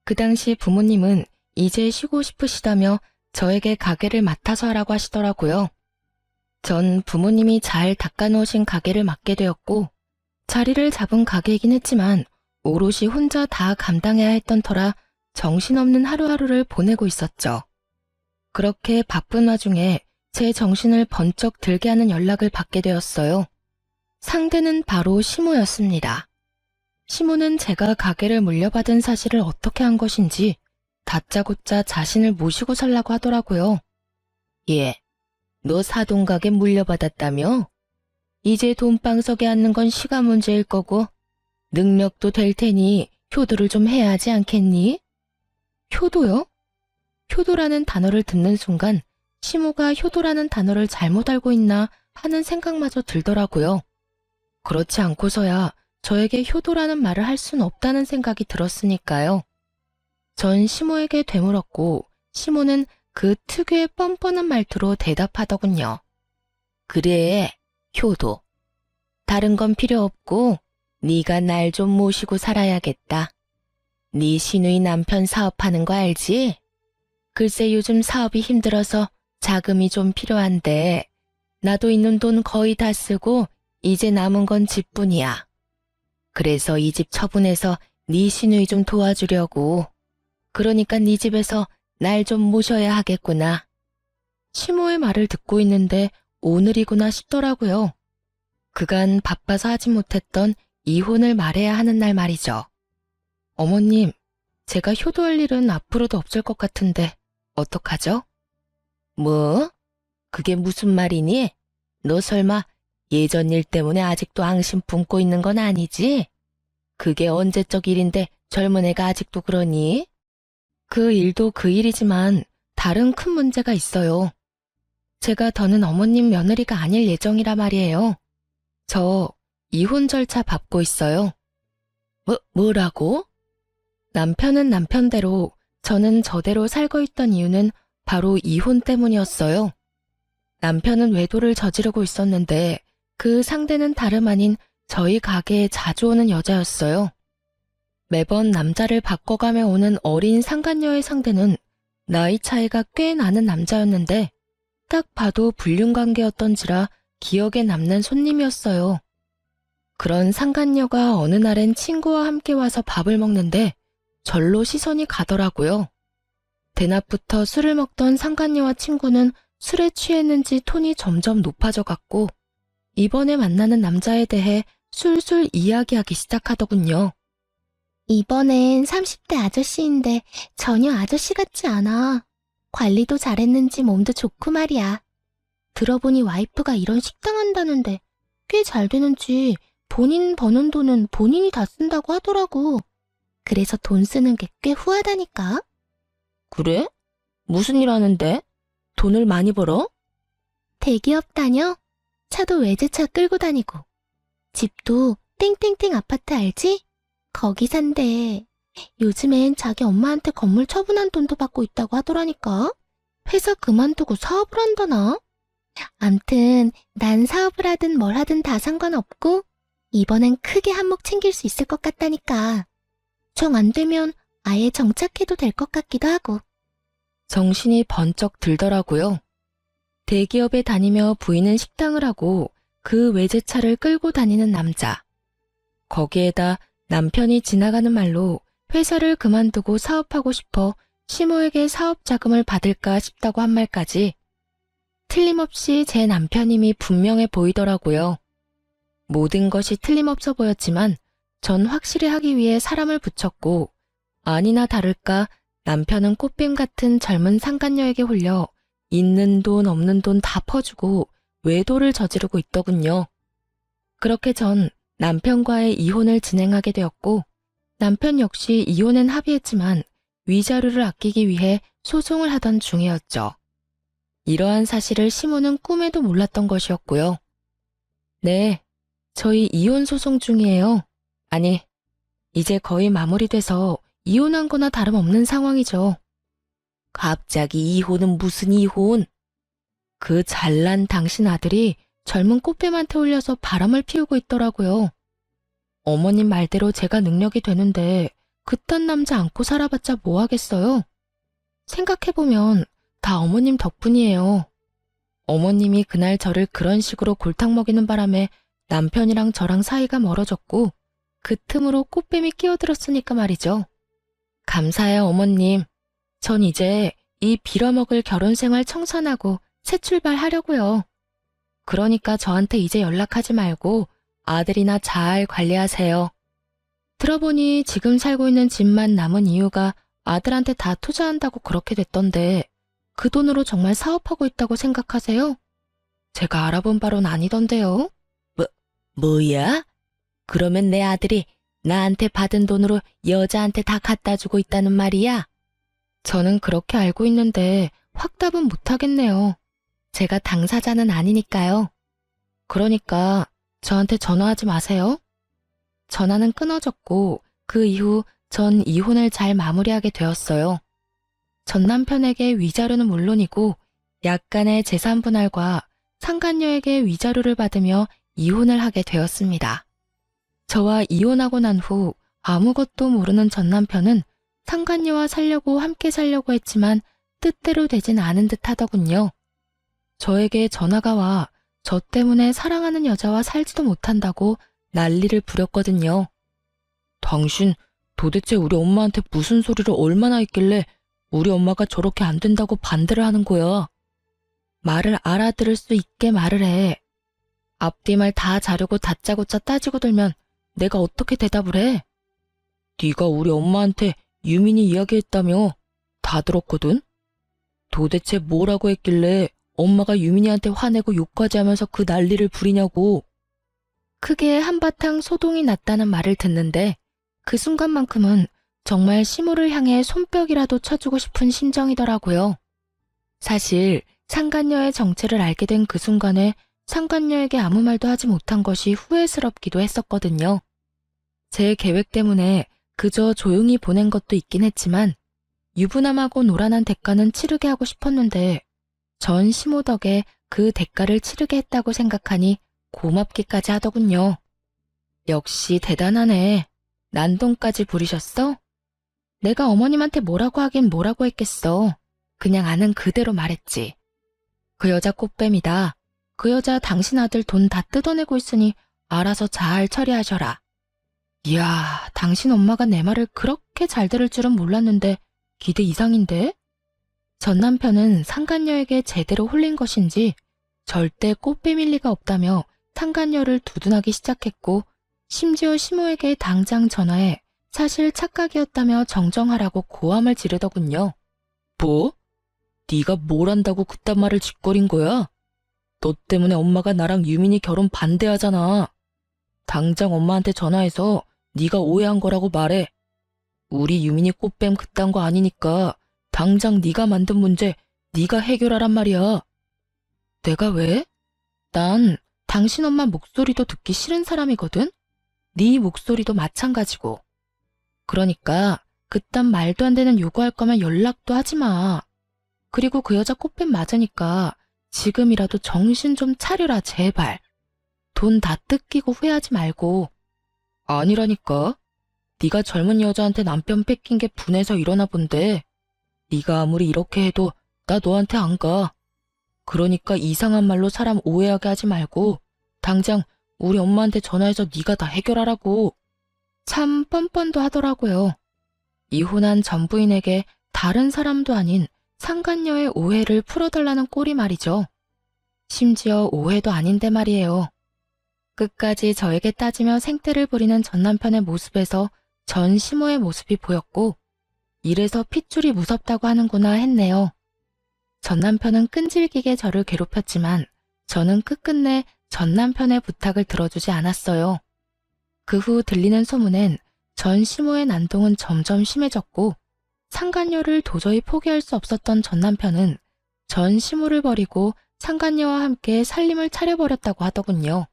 그 당시 부모님은 이제 쉬고 싶으시다며 저에게 가게를 맡아서 하라고 하시더라고요. 전 부모님이 잘 닦아놓으신 가게를 맡게 되었고, 자리를 잡은 가게이긴 했지만 오롯이 혼자 다 감당해야 했던 터라 정신없는 하루하루를 보내고 있었죠. 그렇게 바쁜 와중에 제 정신을 번쩍 들게 하는 연락을 받게 되었어요. 상대는 바로 시모였습니다. 시모는 제가 가게를 물려받은 사실을 어떻게 한 것인지 다짜고짜 자신을 모시고 살라고 하더라고요. 예, 너 사돈가게 물려받았다며? 이제 돈방석에 앉는 건 시간 문제일 거고 능력도 될 테니 효도를 좀 해야 하지 않겠니? 효도요? 효도라는 단어를 듣는 순간 시모가 효도라는 단어를 잘못 알고 있나 하는 생각마저 들더라고요. 그렇지 않고서야 저에게 효도라는 말을 할 순 없다는 생각이 들었으니까요. 전 시모에게 되물었고 시모는 그 특유의 뻔뻔한 말투로 대답하더군요. 그래, 효도. 다른 건 필요 없고 네가 날 좀 모시고 살아야겠다. 네 시누이 남편 사업하는 거 알지? 글쎄 요즘 사업이 힘들어서 자금이 좀 필요한데 나도 있는 돈 거의 다 쓰고 이제 남은 건 집뿐이야. 그래서 이 집 처분해서 네 시누이 좀 도와주려고. 그러니까 네 집에서 날 좀 모셔야 하겠구나. 시모의 말을 듣고 있는데 오늘이구나 싶더라고요. 그간 바빠서 하지 못했던 이혼을 말해야 하는 날 말이죠. 어머님, 제가 효도할 일은 앞으로도 없을 것 같은데 어떡하죠? 뭐? 그게 무슨 말이니? 너 설마 예전 일 때문에 아직도 앙심 품고 있는 건 아니지? 그게 언제적 일인데 젊은 애가 아직도 그러니? 그 일도 그 일이지만 다른 큰 문제가 있어요. 제가 더는 어머님 며느리가 아닐 예정이라 말이에요. 저 이혼 절차 밟고 있어요. 뭐라고? 남편은 남편대로 저는 저대로 살고 있던 이유는 바로 이혼 때문이었어요. 남편은 외도를 저지르고 있었는데 그 상대는 다름 아닌 저희 가게에 자주 오는 여자였어요. 매번 남자를 바꿔가며 오는 어린 상간녀의 상대는 나이 차이가 꽤 나는 남자였는데 딱 봐도 불륜관계였던지라 기억에 남는 손님이었어요. 그런 상간녀가 어느 날엔 친구와 함께 와서 밥을 먹는데 절로 시선이 가더라고요. 대낮부터 술을 먹던 상간녀와 친구는 술에 취했는지 톤이 점점 높아져 갔고 이번에 만나는 남자에 대해 술술 이야기하기 시작하더군요. 이번엔 30대 아저씨인데 전혀 아저씨 같지 않아. 관리도 잘했는지 몸도 좋고 말이야. 들어보니 와이프가 이런 식당 한다는데 꽤 잘 되는지 본인 버는 돈은 본인이 다 쓴다고 하더라고. 그래서 돈 쓰는 게 꽤 후하다니까. 그래? 무슨 일 하는데? 돈을 많이 벌어? 대기업 다녀? 차도 외제차 끌고 다니고. 집도 땡땡땡 아파트 알지? 거기 산대. 요즘엔 자기 엄마한테 건물 처분한 돈도 받고 있다고 하더라니까. 회사 그만두고 사업을 한다나? 암튼 난 사업을 하든 뭘 하든 다 상관없고 이번엔 크게 한몫 챙길 수 있을 것 같다니까. 정 안 되면 아예 정착해도 될 것 같기도 하고. 정신이 번쩍 들더라고요. 대기업에 다니며 부인은 식당을 하고 그 외제차를 끌고 다니는 남자. 거기에다 남편이 지나가는 말로 회사를 그만두고 사업하고 싶어 시모에게 사업 자금을 받을까 싶다고 한 말까지. 틀림없이 제 남편임이 분명해 보이더라고요. 모든 것이 틀림없어 보였지만 전 확실히 하기 위해 사람을 붙였고 아니나 다를까 남편은 꽃뱀 같은 젊은 상간녀에게 홀려 있는 돈 없는 돈 다 퍼주고 외도를 저지르고 있더군요. 그렇게 전 남편과의 이혼을 진행하게 되었고 남편 역시 이혼엔 합의했지만 위자료를 아끼기 위해 소송을 하던 중이었죠. 이러한 사실을 시모는 꿈에도 몰랐던 것이었고요. 네, 저희 이혼 소송 중이에요. 아니, 이제 거의 마무리돼서 이혼한 거나 다름없는 상황이죠. 갑자기 이혼은 무슨 이혼? 그 잘난 당신 아들이 젊은 꽃뱀한테 홀려서 바람을 피우고 있더라고요. 어머님 말대로 제가 능력이 되는데 그딴 남자 안고 살아봤자 뭐 하겠어요? 생각해보면 다 어머님 덕분이에요. 어머님이 그날 저를 그런 식으로 골탕 먹이는 바람에 남편이랑 저랑 사이가 멀어졌고 그 틈으로 꽃뱀이 끼어들었으니까 말이죠. 감사해요, 어머님. 전 이제 이 빌어먹을 결혼 생활 청산하고 새 출발하려고요. 그러니까 저한테 이제 연락하지 말고 아들이나 잘 관리하세요. 들어보니 지금 살고 있는 집만 남은 이유가 아들한테 다 투자한다고 그렇게 됐던데 그 돈으로 정말 사업하고 있다고 생각하세요? 제가 알아본 바로는 아니던데요. 뭐야? 그러면 내 아들이 나한테 받은 돈으로 여자한테 다 갖다 주고 있다는 말이야? 저는 그렇게 알고 있는데 확답은 못하겠네요. 제가 당사자는 아니니까요. 그러니까 저한테 전화하지 마세요. 전화는 끊어졌고 그 이후 전 이혼을 잘 마무리하게 되었어요. 전 남편에게 위자료는 물론이고 약간의 재산 분할과 상간녀에게 위자료를 받으며 이혼을 하게 되었습니다. 저와 이혼하고 난 후 아무것도 모르는 전 남편은 상간녀와 살려고 함께 살려고 했지만 뜻대로 되진 않은 듯 하더군요. 저에게 전화가 와 저 때문에 사랑하는 여자와 살지도 못한다고 난리를 부렸거든요. 당신 도대체 우리 엄마한테 무슨 소리를 얼마나 했길래 우리 엄마가 저렇게 안 된다고 반대를 하는 거야. 말을 알아들을 수 있게 말을 해. 앞뒤말 다 자르고 다짜고짜 따지고 들면 내가 어떻게 대답을 해? 네가 우리 엄마한테 유민이 이야기했다며. 다 들었거든? 도대체 뭐라고 했길래 엄마가 유민이한테 화내고 욕까지 하면서 그 난리를 부리냐고. 크게 한바탕 소동이 났다는 말을 듣는데 그 순간만큼은 정말 시모를 향해 손뼉이라도 쳐주고 싶은 심정이더라고요. 사실 상간녀의 정체를 알게 된 그 순간에 상간녀에게 아무 말도 하지 못한 것이 후회스럽기도 했었거든요. 제 계획 때문에 그저 조용히 보낸 것도 있긴 했지만 유부남하고 노란한 대가는 치르게 하고 싶었는데 전 시모 덕에 그 대가를 치르게 했다고 생각하니 고맙기까지 하더군요. 역시 대단하네. 난동까지 부리셨어? 내가 어머님한테 뭐라고 하긴 뭐라고 했겠어. 그냥 아는 그대로 말했지. 그 여자 꽃뱀이다. 그 여자 당신 아들 돈 다 뜯어내고 있으니 알아서 잘 처리하셔라. 이야, 당신 엄마가 내 말을 그렇게 잘 들을 줄은 몰랐는데 기대 이상인데? 전 남편은 상간녀에게 제대로 홀린 것인지 절대 꽃뱀일 리가 없다며 상간녀를 두둔하기 시작했고 심지어 시모에게 당장 전화해 사실 착각이었다며 정정하라고 고함을 지르더군요. 뭐? 네가 뭘 안다고 그딴 말을 짓거린 거야? 너 때문에 엄마가 나랑 유민이 결혼 반대하잖아. 당장 엄마한테 전화해서 네가 오해한 거라고 말해. 우리 유민이 꽃뱀 그딴 거 아니니까 당장 네가 만든 문제 네가 해결하란 말이야. 내가 왜? 난 당신 엄마 목소리도 듣기 싫은 사람이거든? 네 목소리도 마찬가지고. 그러니까 그딴 말도 안 되는 요구할 거면 연락도 하지 마. 그리고 그 여자 꽃뱀 맞으니까 지금이라도 정신 좀 차려라 제발. 돈 다 뜯기고 후회하지 말고. 아니라니까. 네가 젊은 여자한테 남편 뺏긴 게 분해서 일어나 본데 네가 아무리 이렇게 해도 나 너한테 안 가. 그러니까 이상한 말로 사람 오해하게 하지 말고 당장 우리 엄마한테 전화해서 네가 다 해결하라고. 참 뻔뻔도 하더라고요. 이혼한 전 부인에게 다른 사람도 아닌 상간녀의 오해를 풀어달라는 꼴이 말이죠. 심지어 오해도 아닌데 말이에요. 끝까지 저에게 따지며 생떼를 부리는 전 남편의 모습에서 전 시모의 모습이 보였고 이래서 핏줄이 무섭다고 하는구나 했네요. 전 남편은 끈질기게 저를 괴롭혔지만 저는 끝끝내 전 남편의 부탁을 들어주지 않았어요. 그 후 들리는 소문엔 전 시모의 난동은 점점 심해졌고 상간녀를 도저히 포기할 수 없었던 전 남편은 전 시모를 버리고 상간녀와 함께 살림을 차려버렸다고 하더군요.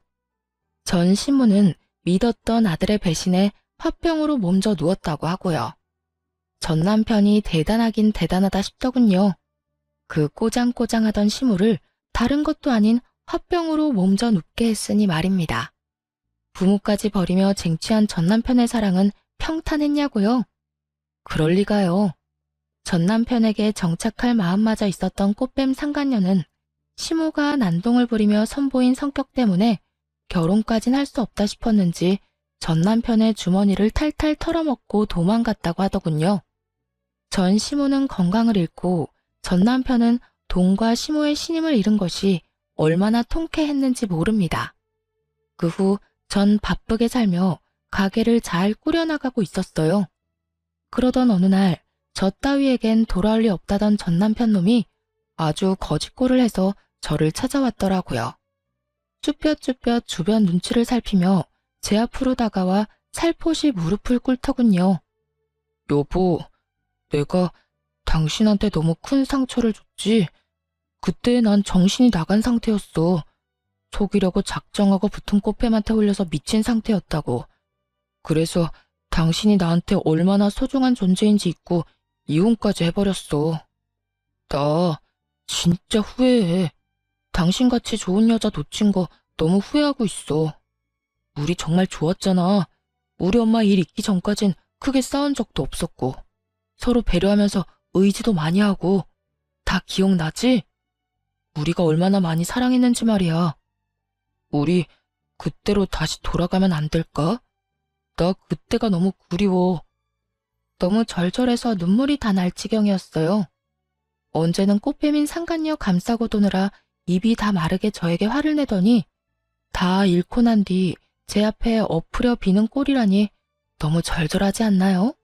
전 시모는 믿었던 아들의 배신에 화병으로 몸져 누웠다고 하고요. 전 남편이 대단하긴 대단하다 싶더군요. 그 꼬장꼬장하던 시모를 다른 것도 아닌 화병으로 몸져 눕게 했으니 말입니다. 부모까지 버리며 쟁취한 전 남편의 사랑은 평탄했냐고요? 그럴 리가요. 전 남편에게 정착할 마음마저 있었던 꽃뱀 상간녀는 시모가 난동을 부리며 선보인 성격 때문에 결혼까진 할 수 없다 싶었는지 전 남편의 주머니를 탈탈 털어먹고 도망갔다고 하더군요. 전 시모는 건강을 잃고 전 남편은 돈과 시모의 신임을 잃은 것이 얼마나 통쾌했는지 모릅니다. 그 후 전 바쁘게 살며 가게를 잘 꾸려나가고 있었어요. 그러던 어느 날 저 따위에겐 돌아올 리 없다던 전 남편 놈이 아주 거짓골을 해서 저를 찾아왔더라고요. 쭈뼛쭈뼛 주변 눈치를 살피며 제 앞으로 다가와 살포시 무릎을 꿇더군요. 여보, 내가 당신한테 너무 큰 상처를 줬지. 그때 난 정신이 나간 상태였어. 속이려고 작정하고 붙은 꽃뱀한테 홀려서 미친 상태였다고. 그래서 당신이 나한테 얼마나 소중한 존재인지 잊고 이혼까지 해버렸어. 나 진짜 후회해. 당신같이 좋은 여자 놓친 거 너무 후회하고 있어. 우리 정말 좋았잖아. 우리 엄마 일 있기 전까진 크게 싸운 적도 없었고 서로 배려하면서 의지도 많이 하고. 다 기억나지? 우리가 얼마나 많이 사랑했는지 말이야. 우리 그때로 다시 돌아가면 안 될까? 나 그때가 너무 그리워. 너무 절절해서 눈물이 다 날 지경이었어요. 언제는 꽃뱀인 상간녀 감싸고 도느라 입이 다 마르게 저에게 화를 내더니 다 잃고 난 뒤 제 앞에 엎으려 비는 꼴이라니 너무 절절하지 않나요?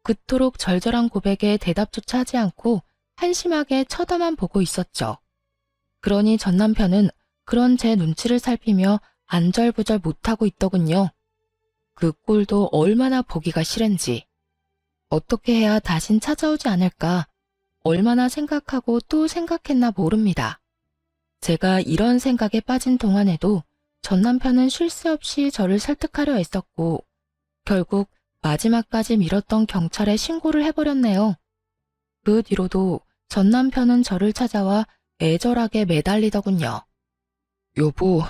그토록 절절한 고백에 대답조차 하지 않고 한심하게 쳐다만 보고 있었죠. 그러니 전 남편은 그런 제 눈치를 살피며 안절부절 못하고 있더군요. 그 꼴도 얼마나 보기가 싫은지. 어떻게 해야 다신 찾아오지 않을까 얼마나 생각하고 또 생각했나 모릅니다. 제가 이런 생각에 빠진 동안에도 전 남편은 쉴 새 없이 저를 설득하려 애썼고 결국 마지막까지 미뤘던 경찰에 신고를 해버렸네요. 그 뒤로도 전 남편은 저를 찾아와 애절하게 매달리더군요. 여보,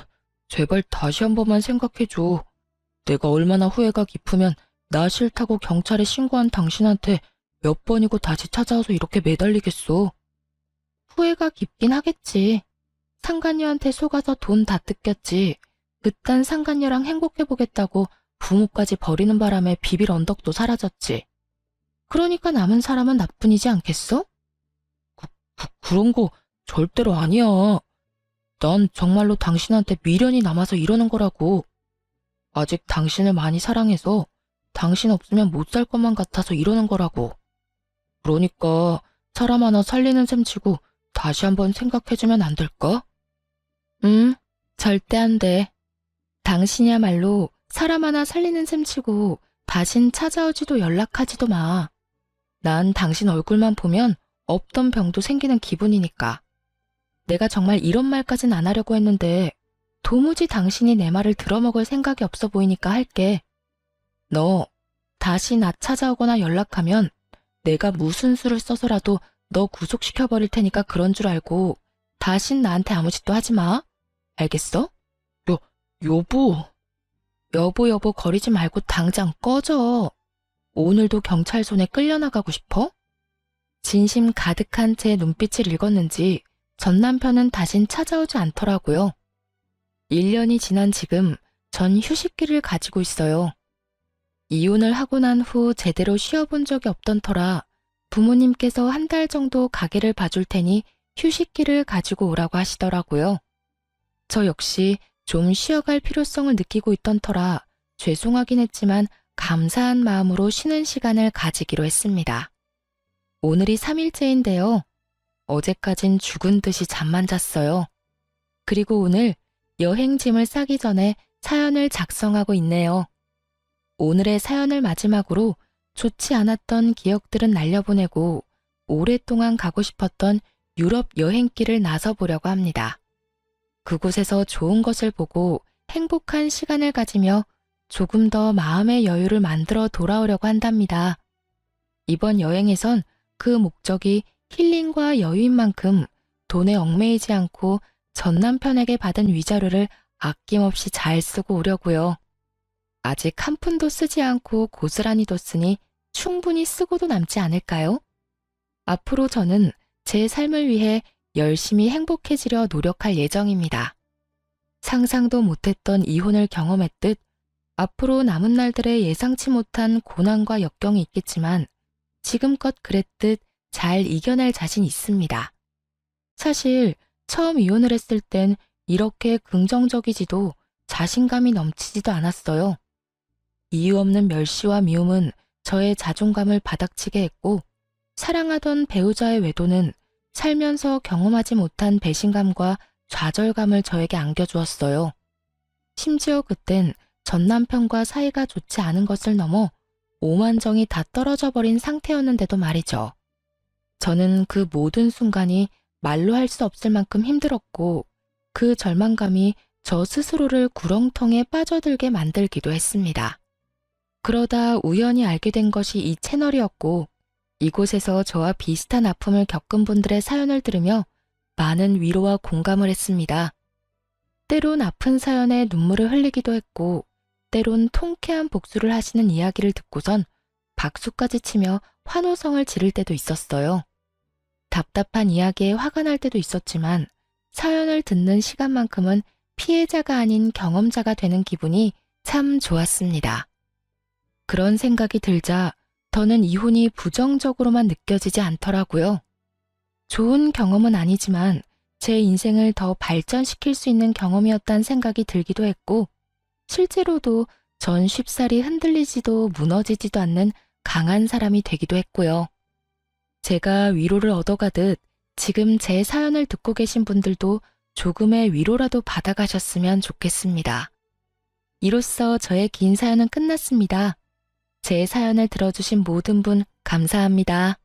제발 다시 한 번만 생각해줘. 내가 얼마나 후회가 깊으면 나 싫다고 경찰에 신고한 당신한테 몇 번이고 다시 찾아와서 이렇게 매달리겠어. 후회가 깊긴 하겠지. 상간녀한테 속아서 돈 다 뜯겼지. 그딴 상간녀랑 행복해보겠다고 부모까지 버리는 바람에 비빌 언덕도 사라졌지. 그러니까 남은 사람은 나뿐이지 않겠어? 그런 거 절대로 아니야. 난 정말로 당신한테 미련이 남아서 이러는 거라고. 아직 당신을 많이 사랑해서 당신 없으면 못 살 것만 같아서 이러는 거라고. 그러니까 사람 하나 살리는 셈 치고 다시 한번 생각해주면 안 될까? 절대 안 돼. 당신이야말로 사람 하나 살리는 셈 치고 다신 찾아오지도 연락하지도 마. 난 당신 얼굴만 보면 없던 병도 생기는 기분이니까. 내가 정말 이런 말까진 안 하려고 했는데 도무지 당신이 내 말을 들어먹을 생각이 없어 보이니까 할게. 너 다시 나 찾아오거나 연락하면 내가 무슨 수를 써서라도 너 구속시켜버릴 테니까 그런 줄 알고 다신 나한테 아무 짓도 하지 마. 알겠어? 여보. 여보 거리지 말고 당장 꺼져. 오늘도 경찰 손에 끌려나가고 싶어? 진심 가득한 제 눈빛을 읽었는지 전 남편은 다신 찾아오지 않더라고요. 1년이 지난 지금 전 휴식기를 가지고 있어요. 이혼을 하고 난 후 제대로 쉬어본 적이 없던 터라 부모님께서 한 달 정도 가게를 봐줄 테니 휴식기를 가지고 오라고 하시더라고요. 저 역시 좀 쉬어갈 필요성을 느끼고 있던 터라 죄송하긴 했지만 감사한 마음으로 쉬는 시간을 가지기로 했습니다. 오늘이 3일째인데요. 어제까진 죽은 듯이 잠만 잤어요. 그리고 오늘 여행짐을 싸기 전에 사연을 작성하고 있네요. 오늘의 사연을 마지막으로 좋지 않았던 기억들은 날려보내고 오랫동안 가고 싶었던 유럽 여행길을 나서보려고 합니다. 그곳에서 좋은 것을 보고 행복한 시간을 가지며 조금 더 마음의 여유를 만들어 돌아오려고 한답니다. 이번 여행에선 그 목적이 힐링과 여유인 만큼 돈에 얽매이지 않고 전 남편에게 받은 위자료를 아낌없이 잘 쓰고 오려고요. 아직 한 푼도 쓰지 않고 고스란히 뒀으니 충분히 쓰고도 남지 않을까요? 앞으로 저는 제 삶을 위해 열심히 행복해지려 노력할 예정입니다. 상상도 못했던 이혼을 경험했듯 앞으로 남은 날들에 예상치 못한 고난과 역경이 있겠지만 지금껏 그랬듯 잘 이겨낼 자신 있습니다. 사실 처음 이혼을 했을 땐 이렇게 긍정적이지도 자신감이 넘치지도 않았어요. 이유 없는 멸시와 미움은 저의 자존감을 바닥치게 했고 사랑하던 배우자의 외도는 살면서 경험하지 못한 배신감과 좌절감을 저에게 안겨주었어요. 심지어 그땐 전 남편과 사이가 좋지 않은 것을 넘어 오만정이 다 떨어져 버린 상태였는데도 말이죠. 저는 그 모든 순간이 말로 할 수 없을 만큼 힘들었고 그 절망감이 저 스스로를 구렁텅이에 빠져들게 만들기도 했습니다. 그러다 우연히 알게 된 것이 이 채널이었고 이곳에서 저와 비슷한 아픔을 겪은 분들의 사연을 들으며 많은 위로와 공감을 했습니다. 때론 아픈 사연에 눈물을 흘리기도 했고 때론 통쾌한 복수를 하시는 이야기를 듣고선 박수까지 치며 환호성을 지를 때도 있었어요. 답답한 이야기에 화가 날 때도 있었지만 사연을 듣는 시간만큼은 피해자가 아닌 경험자가 되는 기분이 참 좋았습니다. 그런 생각이 들자 더는 이혼이 부정적으로만 느껴지지 않더라고요. 좋은 경험은 아니지만 제 인생을 더 발전시킬 수 있는 경험이었다는 생각이 들기도 했고 실제로도 전 쉽사리 흔들리지도 무너지지도 않는 강한 사람이 되기도 했고요. 제가 위로를 얻어가듯 지금 제 사연을 듣고 계신 분들도 조금의 위로라도 받아가셨으면 좋겠습니다. 이로써 저의 긴 사연은 끝났습니다. 제 사연을 들어주신 모든 분 감사합니다.